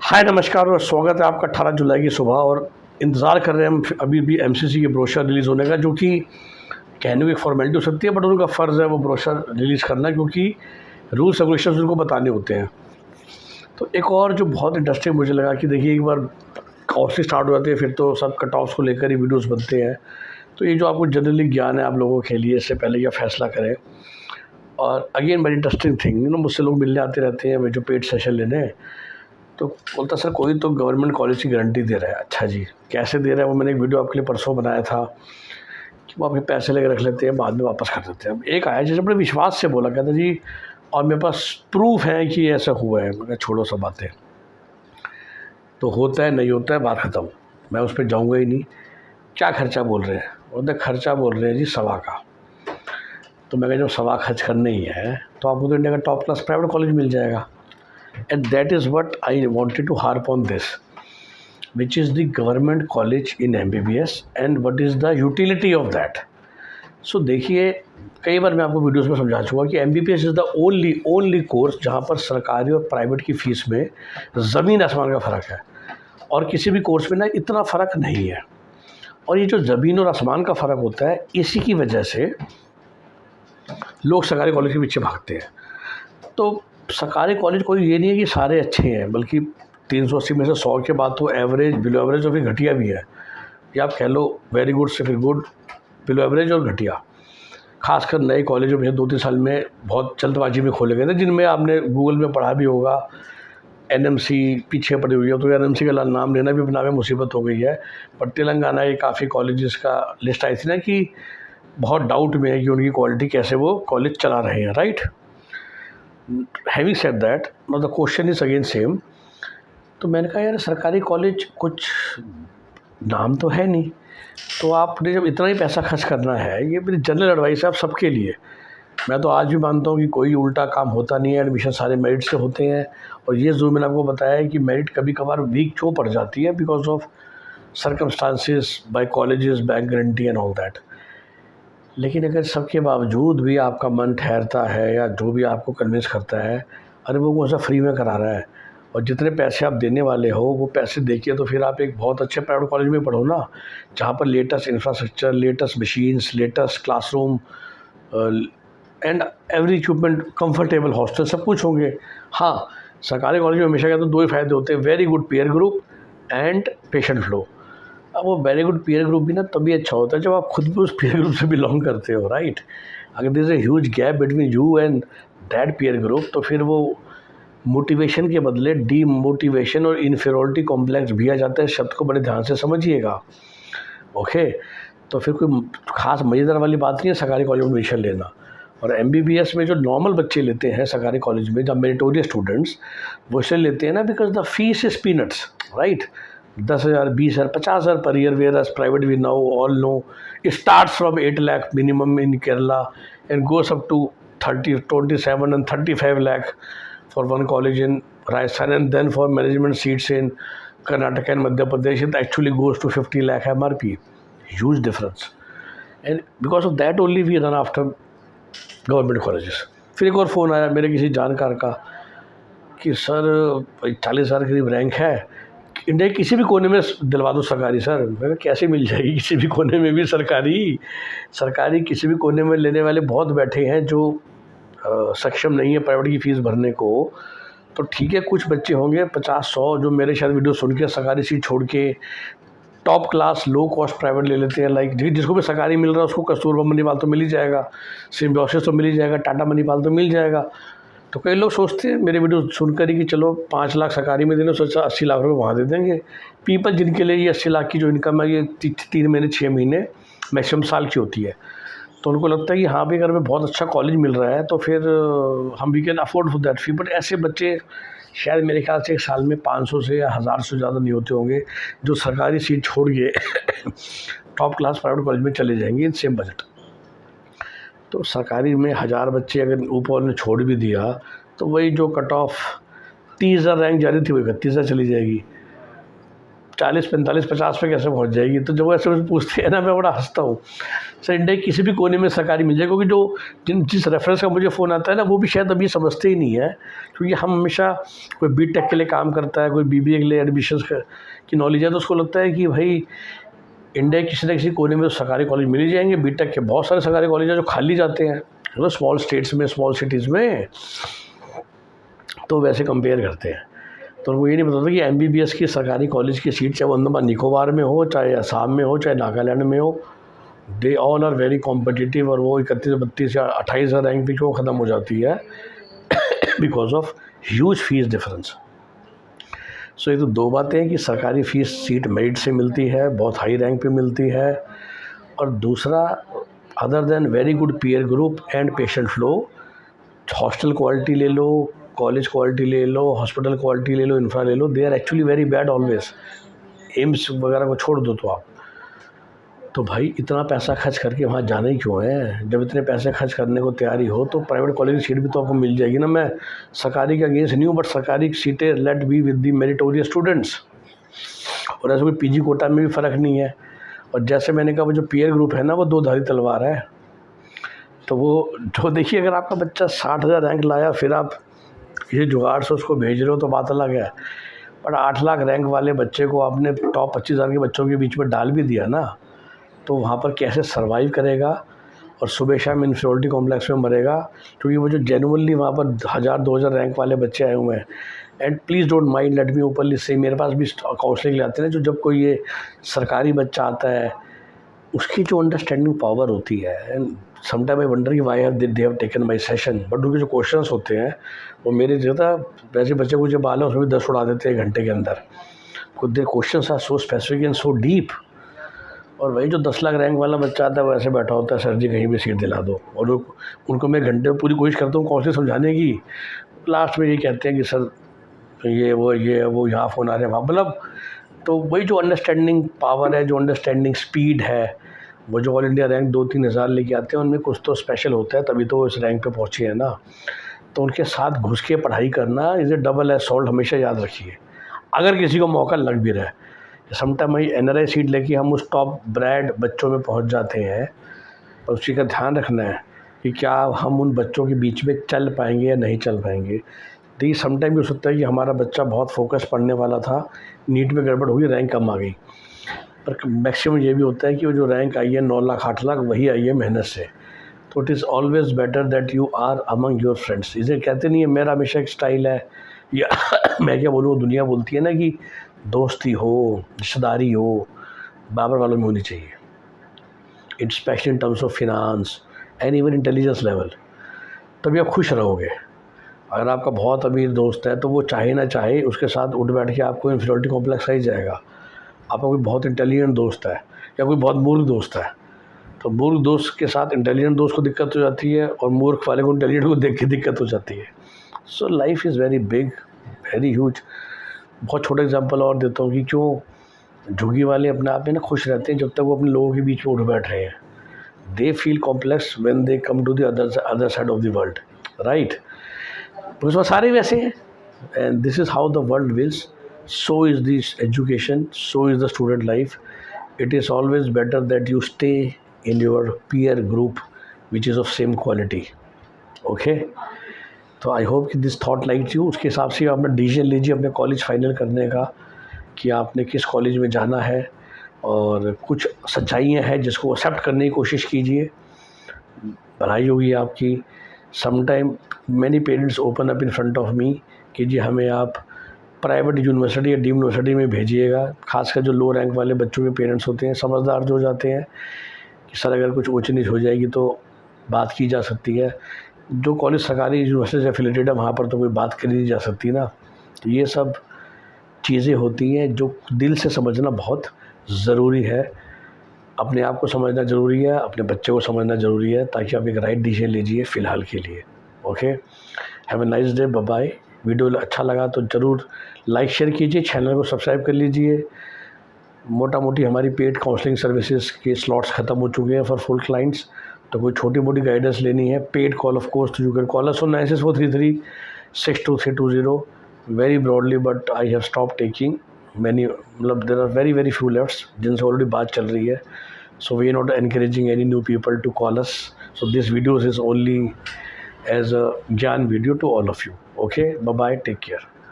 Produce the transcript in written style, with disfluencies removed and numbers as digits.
हाय नमस्कार और स्वागत है आपका 18 जुलाई की सुबह। और इंतज़ार कर रहे हैं हम अभी भी एमसीसी के ब्रोशर रिलीज़ होने का, जो कि कहने को एक फॉर्मेलिटी हो सकती है, बट उनका फ़र्ज़ है वो ब्रोशर रिलीज़ करना, क्योंकि रूल्स रेगुलेशंस उनको बताने होते हैं। तो एक और जो बहुत इंटरेस्टिंग मुझे लगा कि देखिए, एक बार कॉर्सेज स्टार्ट हो जाते हैं फिर तो सब कट ऑफ्स को लेकर ही वीडियोज़ बनते हैं। तो ये जो आपको जनरली ज्ञान है आप लोगों के लिए, इससे पहले यह फैसला करें। और अगेन वेरी इंटरेस्टिंग थिंग, मुझसे लोग मिलने आते रहते हैं, वे जो पेड सेशन लेने। तो बोलता सर कोई तो गवर्नमेंट कॉलेज की गारंटी दे रहा है। अच्छा जी, कैसे दे रहा है? वो मैंने एक वीडियो आपके लिए परसों बनाया था कि वो आपके पैसे लेकर रख लेते हैं, बाद में वापस कर देते हैं। अब एक आया जिसने बड़े विश्वास से बोला, कहता जी और मेरे पास प्रूफ है कि ऐसा हुआ है। मैं कहा छोड़ो सब बातें, तो होता है नहीं होता है बात ख़त्म, मैं उस पर जाऊँगा ही नहीं। क्या खर्चा बोल रहे हैं? बोलते खर्चा बोल रहे हैं जी 1.25 का। तो मैं कहा जब 1.25 खर्च करने ही है तो आपको तो इंडिया का टॉप क्लास प्राइवेट कॉलेज मिल जाएगा। And that is what I wanted to harp on this, which is the government college in MBBS and what is the utility of that. So देखिए, कई बार मैं आपको वीडियोस में समझा चुका कि MBBS is the only course जहाँ पर सरकारी और प्राइवेट की फ़ीस में ज़मीन आसमान का फ़र्क है, और किसी भी कोर्स में ना इतना फ़र्क नहीं है। और ये जो ज़मीन और आसमान का फ़र्क होता है, इसी की वजह से लोग सरकारी कॉलेज के पीछे भागते हैं। तो सरकारी कॉलेज कोई ये नहीं है कि सारे अच्छे हैं, बल्कि 380 में से 100 के बाद तो एवरेज, बिलो एवरेज और फिर घटिया भी है। या आप कह लो वेरी गुड से फिर गुड, बिलो एवरेज और घटिया। खासकर नए कॉलेज जो 2-3 साल में बहुत जल्दबाजी में खोले गए थे, जिनमें आपने गूगल में पढ़ा भी होगा एनएमसी पीछे पड़ी हुई है। तो एनएमसी का नाम लेना भी अपना में मुसीबत हो गई है। पर तेलंगाना के काफ़ी कॉलेजेस का लिस्ट आई थी ना कि बहुत डाउट में है कि उनकी क्वालिटी कैसे वो कॉलेज चला रहे हैं, right. Having said that, now the question is again same. तो मैंने कहा यार सरकारी कॉलेज कुछ नाम तो है नहीं, तो आपने जब इतना ही पैसा खर्च करना है, ये मेरी जनरल एडवाइस है आप सबके लिए। मैं तो आज भी मानता हूँ कि कोई उल्टा काम होता नहीं है, एडमिशन सारे मेरिट से होते हैं। और ये ज़रूर मैंने आपको बताया है कि मेरिट कभी कभार वीक क्यों पड़ जाती है, because of circumstances by colleges, bank guarantee and all that. लेकिन अगर सबके बावजूद भी आपका मन ठहरता है या जो भी आपको कन्विंस करता है, अरे वो कौन सा फ्री में करा रहा है, और जितने पैसे आप देने वाले हो वो पैसे देखिए तो फिर आप एक बहुत अच्छे प्राइवेट कॉलेज में पढ़ो ना, जहाँ पर latest infrastructure, latest machines, latest classroom and every equipment, comfortable hostel, सब कुछ होंगे। हाँ, सरकारी कॉलेज में हमेशा कहते हैं 2 ही फ़ायदे होते हैं, very good peer group and patient flow. अब वो वेरी गुड पीयर ग्रुप भी ना तभी अच्छा होता है जब आप खुद भी उस पीयर ग्रुप से बिलोंग करते हो, राइट। अगर there is a huge gap between you and that peer group, तो फिर वो मोटिवेशन के बदले डीमोटिवेशन और इन्फीरियरिटी कॉम्प्लेक्स भी आ जाता है। शब्द को बड़े ध्यान से समझिएगा, ओके। तो फिर कोई ख़ास मज़ेदार वाली बात नहीं है सरकारी कॉलेज में एडमिशन लेना। और एमबीबीएस में जो नॉर्मल बच्चे लेते हैं सरकारी कॉलेज में, जब मेरिटोरियस स्टूडेंट्स, वो इसलिए लेते हैं ना because the fees is peanuts, right. 10,000, 20,000, 50,000 per year, whereas private we now all know start from 8 lakh minimum in Kerala and goes up to 30, 27 and 35 lakh for one college in Rajasthan, and then for management seats in Karnataka and Madhya Pradesh it actually goes to 50 lakh MRP. Huge difference, and because of that only we run after government colleges. फिर एक और phone आया मेरे किसी जानकार का कि sir 40,000 के करीब रैंक है, इंडिया के किसी भी कोने में दिलवा दो सरकारी। सर मैं कहा कैसे मिल जाएगी किसी भी कोने में भी सरकारी किसी भी कोने में लेने वाले बहुत बैठे हैं जो सक्षम नहीं है प्राइवेट की फ़ीस भरने को। तो ठीक है, कुछ बच्चे होंगे 50-100 जो मेरे शायद वीडियो सुन के सरकारी सीट छोड़ के top class low cost private ले लेते हैं। लाइक जिसको भी सरकारी मिल रहा है उसको कस्तूरबा मणिपाल तो मिल ही जाएगा, सिम्बायोसिस तो मिल ही जाएगा, टाटा मणिपाल तो मिल जाएगा। तो कई लोग सोचते हैं मेरे वीडियो सुनकर ही कि चलो 5 लाख सरकारी में देने, सोचा 80 लाख रुपये वहाँ दे देंगे। पीपल जिनके लिए ये 80 लाख की जो इनकम है ये 3 महीने 6 महीने मैक्सिमम साल की होती है, तो उनको लगता है कि हाँ भी अगर हमें बहुत अच्छा कॉलेज मिल रहा है तो फिर हम we can afford for that fee. But ऐसे बच्चे शायद मेरे ख्याल से एक साल में 500 से या 1000 से ज़्यादा नहीं होते होंगे जो सरकारी सीट छोड़ के टॉप क्लास प्राइवेट कॉलेज में चले जाएंगे इन सेम बजट। तो सरकारी में 1000 बच्चे अगर ऊपर ने छोड़ भी दिया तो वही जो कट ऑफ 30,000 रैंक जा रही थी वो 31,000 चली जाएगी। 40, 45, 50 पे कैसे पहुंच जाएगी? तो जब ऐसे मुझे पूछते हैं ना, मैं बड़ा हंसता हूँ। सर इंडिया के किसी भी कोने में सरकारी मिल जाए, क्योंकि जो जिस रेफरेंस का मुझे फ़ोन आता है ना, वो भी शायद अभी समझते ही नहीं है। क्योंकि हम हमेशा, कोई बीटेक के लिए काम करता है, कोई बीबीए के लिए एडमिशन्स की नॉलेज है, तो उसको लगता है कि भाई इंडिया के किसी न किसी कोने में तो सरकारी कॉलेज मिल ही जाएंगे। बीटेक के बहुत सारे सरकारी कॉलेज हैं जो खाली जाते हैं, स्मॉल स्टेट्स में, स्मॉल सिटीज़ में, तो वैसे कंपेयर करते हैं। तो उनको ये नहीं पता था कि एमबीबीएस की सरकारी कॉलेज की सीट, चाहे वो अंडमान निकोबार में हो, चाहे असम में हो, चाहे नागालैंड में हो, they all are very competitive. और वो 31, 32 या 28,000 रैंक भी क्यों ख़त्म हो जाती है? Because of huge fees difference. So ये तो दो बातें हैं कि सरकारी फ़ीस सीट मेरिट से मिलती है, बहुत हाई रैंक पे मिलती है, और दूसरा, other than very good peer group and patient flow, hostel quality ले लो, कॉलेज क्वालिटी ले लो, हॉस्पिटल क्वालिटी ले लो, इंफ्रा ले लो, they are actually very bad always. AIIMS वगैरह को छोड़ दो तो आप, तो भाई इतना पैसा खर्च करके वहाँ जाना ही क्यों है? जब इतने पैसे खर्च करने को तैयारी हो तो प्राइवेट कॉलेज की सीट भी तो आपको मिल जाएगी ना। मैं सरकारी के अगेंस्ट नहीं हूँ, बट सरकारी सीटें let be with the meritorious students. और ऐसे कोई पीजी कोटा में भी फ़र्क नहीं है। और जैसे मैंने कहा, वो जो पीयर ग्रुप है ना, वो दो धारी तलवार है। तो वो जो देखिए, अगर आपका बच्चा 60,000 रैंक लाया, फिर आप किसी जुगाड़ से उसको भेज रहे हो तो बात अलग है। बट 8 लाख रैंक वाले बच्चे को आपने टॉप 25,000 के बच्चों के बीच में डाल भी दिया ना, तो वहाँ पर कैसे सर्वाइव करेगा? और सुबह शाम इन्फीरियरिटी कॉम्प्लेक्स में मरेगा। क्योंकि वो जो जेन्युइनली वहाँ पर 1000-2000 रैंक वाले बच्चे आए हुए हैं, and please don't mind, let me openly से, मेरे पास भी काउंसलिंग ले आते हैं जो जब कोई ये सरकारी बच्चा आता है, उसकी जो अंडरस्टैंडिंग पावर होती है, एंड समटाइम आई वंडर कि why have they have taken my session, but उनके जो क्वेश्चंस होते हैं वो मेरे ज़्यादा, वैसे बच्चे को जो बाल है उसमें भी 10 उड़ा देते हैं घंटे के अंदर। खुद questions are so specific and so deep. और वही जो 10 लाख रैंक वाला बच्चा आता है, वो ऐसे बैठा होता है, सर जी कहीं भी सीट दिला दो। और उनको मैं घंटे में पूरी कोशिश करता हूँ काउंसलिंग समझाने की, लास्ट में ये कहते हैं कि सर ये वो यहाँ फ़ोन आ रहे हैं वहाँ, मतलब। तो वही जो अंडरस्टैंडिंग पावर है, जो अंडरस्टैंडिंग स्पीड है, वो जो ऑल इंडिया रैंक 2-3 हज़ार लेके आते हैं, उनमें कुछ तो स्पेशल होता है, तभी तो इस रैंक पे पहुँचे हैं ना। तो उनके साथ घुस के पढ़ाई करना इज़ ए डबल असॉल्ट, हमेशा याद रखिए। अगर किसी को मौका लग भी रहा है, समटाइम भाई एनआरआई सीट लेके हम उस टॉप ब्रैड बच्चों में पहुंच जाते हैं, और उसी का ध्यान रखना है कि क्या हम उन बच्चों के बीच में चल पाएंगे या नहीं चल पाएंगे। देखिए समटाइम भी हो सकता है कि हमारा बच्चा बहुत फोकस पढ़ने वाला था, नीट में गड़बड़ हुई, रैंक कम आ गई, पर मैक्सिमम ये भी होता है कि वो जो रैंक आई है 9 लाख 8 लाख, वही आई है मेहनत से। तो it is always better that you are among your friends. इसे कहते नहीं है मेरा हमेशा एक स्टाइल है, या मैं क्या बोलूँ, दुनिया बोलती है ना कि दोस्ती हो, रिश्तेदारी हो, बराबर वालों में होनी चाहिए। It's specially in terms of finance and even intelligence level, तभी आप खुश रहोगे। अगर आपका बहुत अमीर दोस्त है तो वो चाहे ना चाहे उसके साथ उठ बैठ के आपको इन्फीरियरिटी कॉम्प्लेक्स आ ही जाएगा। आपका कोई बहुत इंटेलिजेंट दोस्त है या कोई बहुत मूर्ख दोस्त है, तो मूर्ख दोस्त के साथ इंटेलिजेंट दोस्त को दिक्कत हो जाती है, और मूर्ख वाले को इंटेलिजेंट को देख के दिक्कत हो जाती है। So life is very big, very huge. बहुत छोटा एग्जांपल और देता हूँ कि क्यों झुग्गी वाले अपने आप में ना खुश रहते हैं जब तक वो अपने लोगों के बीच में उठ बैठ रहे हैं। They feel complex when they come to the other side of the world, right? Because वो सारे वैसे हैं, and this is how the world wills, so is this education, so is the student life. It is always better that you stay in your peer group which is of same quality. Okay, तो I hope कि this thought like you. उसके हिसाब से आप अपना decision लीजिए अपने college final करने का, कि आपने किस कॉलेज में जाना है, और कुछ सच्चाइयाँ हैं जिसको एक्सेप्ट करने की कोशिश कीजिए, भलाई होगी आपकी। Sometime many parents open up in front of me कि जी हमें आप प्राइवेट यूनिवर्सिटी या डीम्ड यूनिवर्सिटी में भेजिएगा। खासकर जो लो रैंक वाले बच्चों के पेरेंट्स होते हैं, समझदार जो हो जाते हैं कि सर अगर कुछ ऊँच नीच हो जाएगी तो बात की जा सकती है। जो कॉलेज सरकारी यूनिवर्सिटी से एफिलेटेड है वहाँ पर तो कोई बात करी नहीं जा सकती ना। तो ये सब चीज़ें होती हैं जो दिल से समझना बहुत ज़रूरी है। अपने आप को समझना ज़रूरी है, अपने बच्चे को समझना ज़रूरी है, ताकि आप एक राइट डिसीजन लीजिए फ़िलहाल के लिए। Okay, have a nice day, bye bye. Video अच्छा लगा तो ज़रूर लाइक शेयर कीजिए, चैनल को सब्सक्राइब कर लीजिए। मोटा मोटी हमारी पेड काउंसलिंग सर्विसेज के स्लॉट्स ख़त्म हो चुके हैं फॉर फुल क्लाइंट्स। तो कोई छोटी मोटी गाइडेंस लेनी है, पेड कॉल ऑफ कोर्स, तो you can call us on 9643362320 very broadly, but I have stopped taking many मतलब there are very very few lefts जिनसे ऑलरेडी बात चल रही है. So we are not encouraging any new people to call us. So this videos is only as a ज्ञान video to all of you. Okay, bye bye, take care.